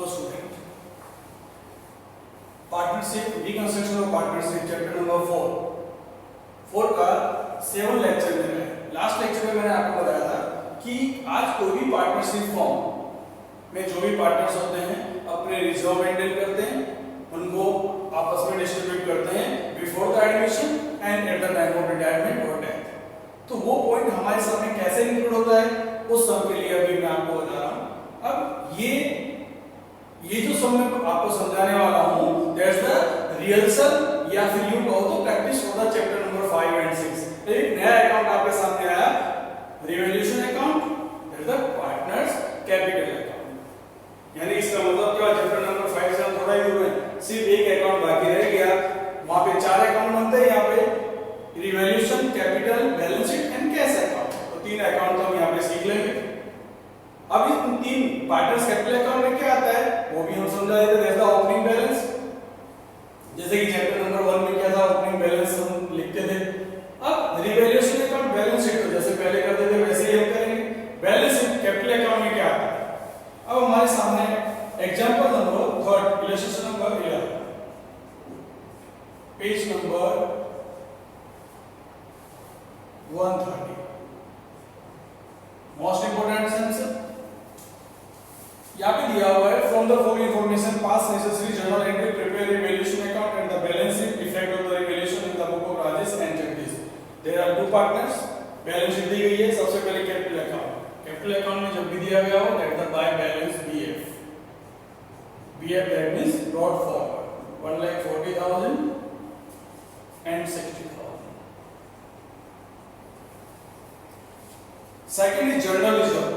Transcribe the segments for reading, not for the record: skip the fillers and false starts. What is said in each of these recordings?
तो student partnership reconstruction of partnership chapter number 4 का 7 lecture में है। लास्ट लेक्चर में मैंने आपको बताया था कि आज कोई भी पार्टनरशिप फॉर्म में जो भी पार्टनर्स होते हैं अपने रिजर्व मेंटेन करते हैं, उनको आपस में डिस्ट्रीब्यूट करते हैं before the admission and at the time of retirement और डेथ। तो वो पॉइंट हमारे सामने कैसे इंक्लूड होता है उस सब के लिए अभी मैं आपको बता रहा हूं। अब ये जो सब मैं आपको समझाने वाला हूं दैट्स द रिहर्सल या फिर यूं कहो तो practice for the chapter number 5 and 6। एक नया अकाउंट आपके सामने आया, revolution account, that's the partners capital account. यानी इसका मतलब क्या, चैप्टर नंबर 5 से हम थोड़ा ही दूर हैं, सिर्फ एक अकाउंट बाकी रह गया। वहां पे 4 अकाउंट बनते हैं, यहाँ पे revolution, capital, balance sheet and cash account. तो 3 अकाउंट तो हम यहाँ पे सीख लेंगे। अब इन 3 पार्टनर्स कैपिटल अकाउंट में क्या आता है वो भी हम समझा देते हैं। जैसा ओपनिंग बैलेंस, जैसे कि चैप्टर नंबर 1 में क्या था, ओपनिंग बैलेंस हम लिखते थे। अब रिवॉल्यूशन अकाउंट, बैलेंस शीट तो जैसे पहले करते थे वैसे ही हम करेंगे। बैलेंस शीट कैपिटल अकाउंट में क्या आता है। अब हमारे सामने example number 3, illustration number 11, page number 130। Most important sense यहाँ पे दिया हुआ है, from the following information pass necessary journal entry prepare revolution account and the balance sheet effect of the revolution in the book of Rajesh and Jagdish. There are 2 partners, balance sheet दी गई है। सबसे पहले कैपिटल अकाउंट, कैपिटल अकाउंट में जब भी दिया गया हो that the by balance BF, BF that means brought forward 1,40,000 and 60,000। Second is journal reserve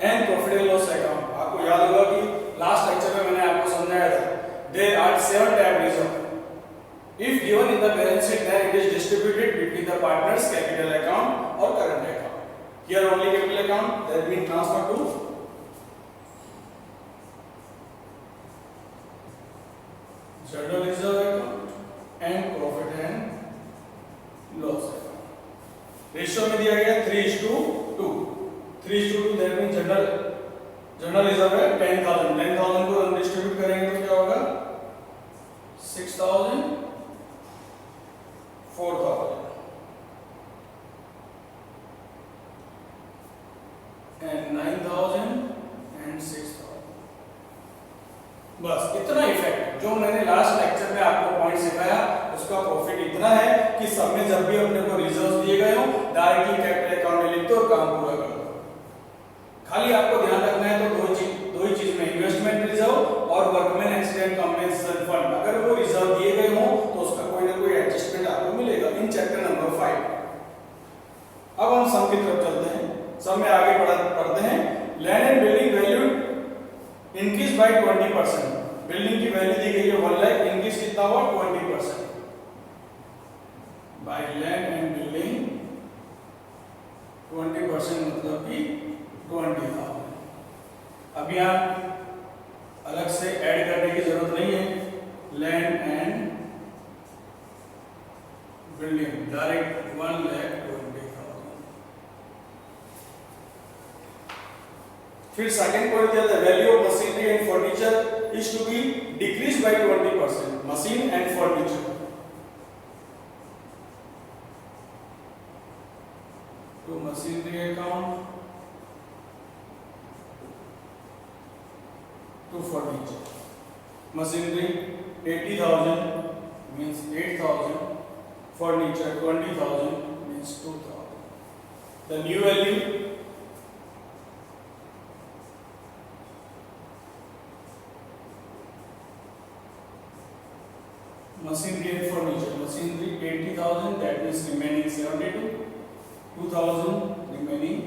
and profit and loss account. आपको याद होगा कि लास्ट लेक्चर में मैंने आपको समझाया था there are 7 type reserve. If given in the balance sheet then it is distributed between the partners capital account और current account. Here only capital account that been transferred to journal reserve account and profit and loss account. Ratio में दिया गया 3:2, 3:2 that means journal reserve है 10,000 को हम distribute करेंगे तो क्या होगा 6,000, 4,000 and 9,000 and 6,000। बस इतना इफेक्ट जो मैंने लास्ट लेक्चर में आपको पॉइंट सिखाया उसका प्रॉफिट इतना है कि सब में जब भी अपने को रिजर्व दिए गए हो डायरेक्टली कैपिटल अकाउंट में लिख दो और काम पूरा कर दो। खाली आपको ध्यान रखना है तो दो ही चीज में, इन्वेस्टमेंट रिजर्व और वर्कमैन एक्सीडेंट कंपेंसेशन फंड। अगर वो रिजर्व दिए गए हो तो उसका कोई ना कोई एडजस्टमेंट आपको मिलेगा इन चैप्टर नंबर 5। अब हम सम की तरफ चलते हैं। सम में आगे पढ़ते हैं। Land and building value increase by 20%। Building की वैल्यू दी गई है 1 लाख, इंक्रीज कितना हुआ 20%। बाय लैंड एंड बिल्डिंग 20% मतलब कि 20,000। अब यहाँ अलग से ऐड करने की जरूरत नहीं है। Land and building direct 1,20,000। फिर सेकंड पॉइंट दिया था value of machinery and furniture is to be decrease by 20%। Machine and furniture तो machinery account to furniture, machinery 80,000 means 8,000, furniture 20,000 means 2,000. The new value machinery and furniture, machinery 80,000 that means remaining 72, 2,000 remaining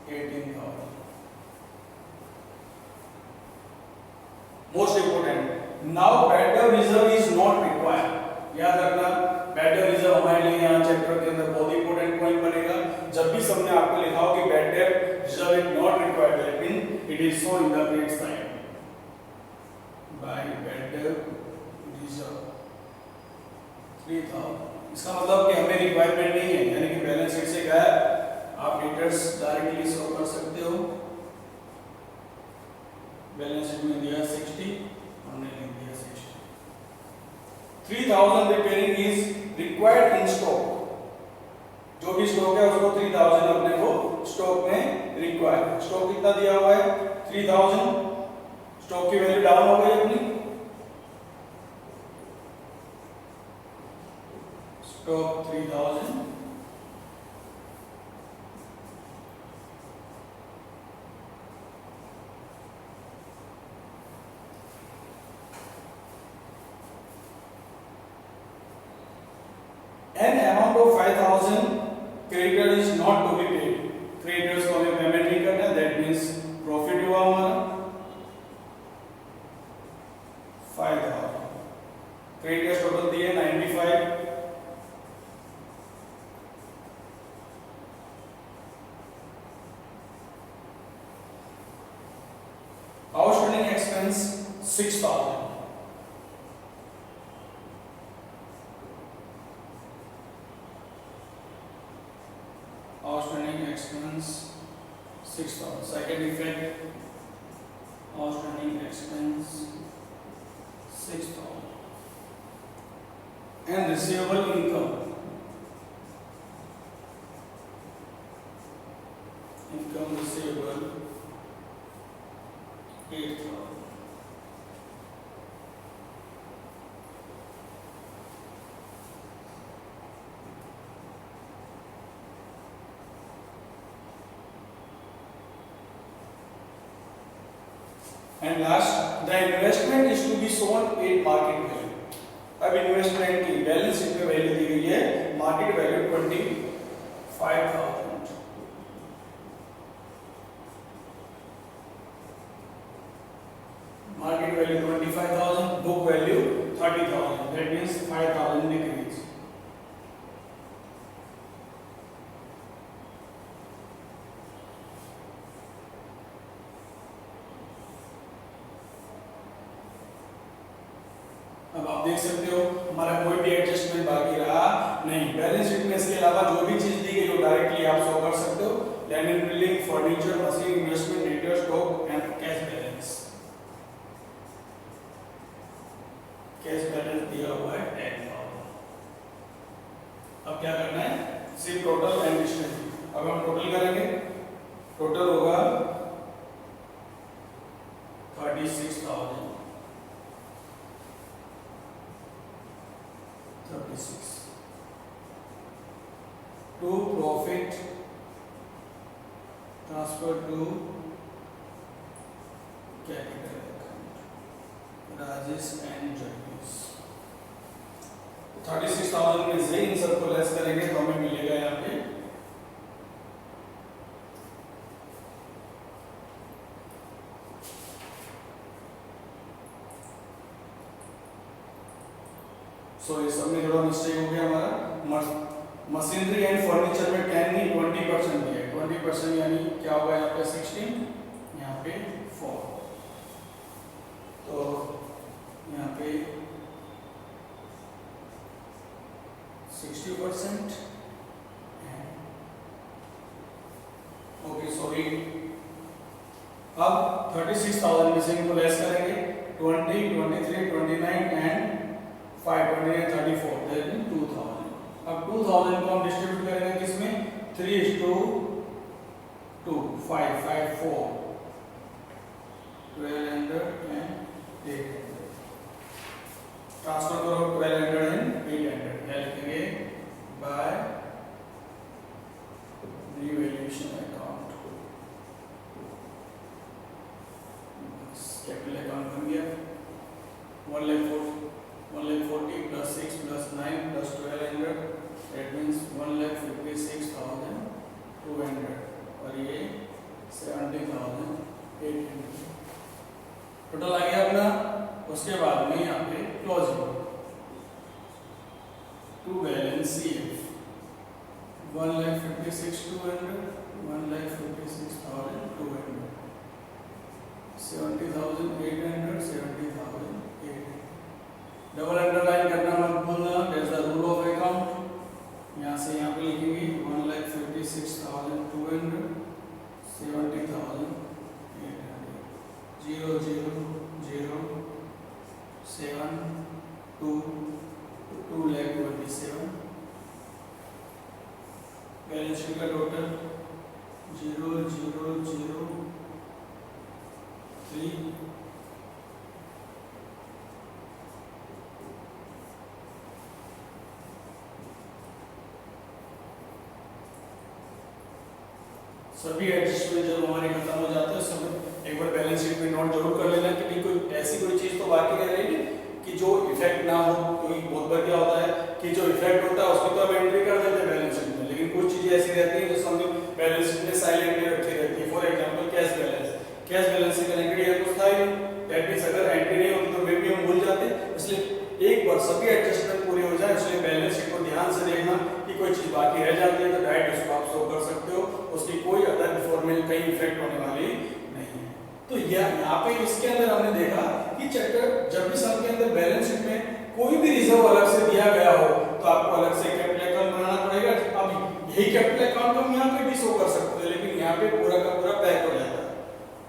18,000. Most important now bad debt reserve is not required. याद रखना bad debt reserve हमारे लिए यहाँ chapter के अंदर बहुत important point बनेगा। जब भी सबने आपको लिखा हो कि bad debt reserve is not required that mean it is shown in the grade sign by bad debt reserve 3,000। इसका मतलब कि हमें रिक्वायरमेंट नहीं है, यानी कि बैलेंस शीट से गायब। आप डेटर्स डायरेक्टली शो कर सकते हो। बैलेंस शीट में 3000 repairing is required in stock. जो भी स्टॉक है उसको 3000 अपने को स्टॉक में रिक्वायर्ड। स्टॉक कितना दिया हुआ है 3000। स्टॉक की वैल्यू डाउन हो गई अपनी, stock 3000 an amount of 5000 creditor is not to be paid। Creditors को हमें पेमेंट नहीं करना, दैट मींस प्रॉफिट हुआ हमारा 5000। क्रेडिटर्स टोटल दिए 95। Outstanding expense 6000। Outstanding expense 6000। Second effect, outstanding expense 6000 and receivable income, income receivable 8000। And last, the investment is to be sold at market value। अब investment की balance sheet में value दी गई है market value 25,000। Market value 25,000, book value 30,000, that means 5,000 decrease. अब आप देख सकते हो हमारा कोई भी एडजस्टमेंट बाकी रहा नहीं। बैलेंस शीट में इसके अलावा जो भी चीज दी गई वो डायरेक्टली आप शो कर सकते हो। Land and building, furniture, machine, investment, retail stock and cash balance. Cash balance दिया हुआ है 10,000। अब क्या करना है, सिर्फ टोटल एंड डिस्ट्रीब्यूट। अब हम टोटल करेंगे, टोटल होगा 36,000। 36 to profit transfer to capital account Rajesh and Jagdish। 36,000 में से इन सबको लेस करेंगे तो हमें मिलेगा यहाँ पे 100। ये सब में थोड़ा मिस्टेक हो गया हमारा। मशीनरी एंड फर्नीचर में 10 नहीं 20% दिया है। 20% यानी क्या होगा यहाँ पे 16, यहाँ पे 4, तो यहाँ पे 60%। ओके सॉरी, अब 36,000 में से इनको लेस करेंगे 20, 23, 29 एंड 5, 29, 34, दैट मींस 2000। अब 2000 को हम डिस्ट्रीब्यूट करेंगे किसमें, 3:2, 5, 5, 4, 1200 एंड 800। ट्रांसफर करो 1200 एंड 800, क्या लिखेंगे, by revaluation account. Capital account बन गया 1,40,000 plus 6 plus 9 plus 1200, that means 1,56,200 और ये 70,800 टोटल आ गया अपना। उसके बाद में यहाँ पे closing to balance CF 1,56,200, 1,56,200, 70,800, 70,800। Double underline करना मत भूलना, that's the rule of account. यहाँ से यहाँ पे लिखेंगे 1,56,200, 70,800, 0, 0, 0, 7, 2, बैलेंस शीट का टोटल 0,003 सभी एडजस्टमेंट जब हमारे खत्म हो जाते हैं सब एक बार बैलेंस शीट में नोट जरूर कर लेना कि कोई ऐसी कोई चीज तो बाकी रह रही है कि जो इफेक्ट ना हो। क्योंकि बहुत बार क्या होता है कि जो इफेक्ट होता है उसकी तो हम एंट्री कर देते हैं बैलेंस शीट में, लेकिन कुछ चीजें ऐसी रहती हैं जो समझो बैलेंस शीट में साइलेंटली रखी रहती है। फॉर एग्जांपल कैश बैलेंस से कनेक्टेड है कुछ था ही नहीं, दैट मींस अगर एंट्री नहीं होती तो वे भी हम भूल जाते। इसलिए एक बार सभी एडजस्टमेंट पूरी हो जाए, इसलिए बैलेंस शीट को ध्यान से देखना कि कोई चीज बाकी रह जाती है तो डायरेक्ट उसको आप शो कर सकते हो, उसकी कोई अदर फॉर्मेट कहीं इफेक्ट होने वाली नहीं है। तो यहाँ पे इसके अंदर हमने देखा कि चैप्टर जब भी सम के अंदर बैलेंस शीट में कोई भी रिजर्व अलग से दिया गया हो तो आपको अलग से कैपिटल अकाउंट बनाना पड़ेगा। अब यही कैपिटल अकाउंट हम यहाँ पे भी शो कर सकते हैं, लेकिन यहाँ पे पूरा का पूरा पैक हो जाता है।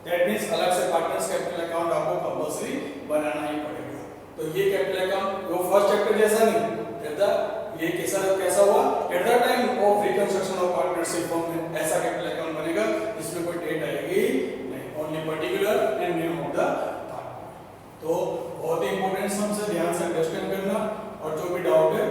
दैट मींस अलग से पार्टनर्स कैपिटल अकाउंट आपको कंपल्सरी बनाना ही पड़ेगा। तो ये कैपिटल अकाउंट वो फर्स्ट चैप्टर जैसा नहीं, ये कैसा हुआ at the time of reconstruction of partnership form में ऐसा कैपिटल अकाउंट बनेगा जिसमें कोई डेट आएगी नहीं, only particular and name of the partner. तो बहुत ही इंपॉर्टेंट सम से ध्यान से अंडरस्टैंड करना और जो भी डाउट है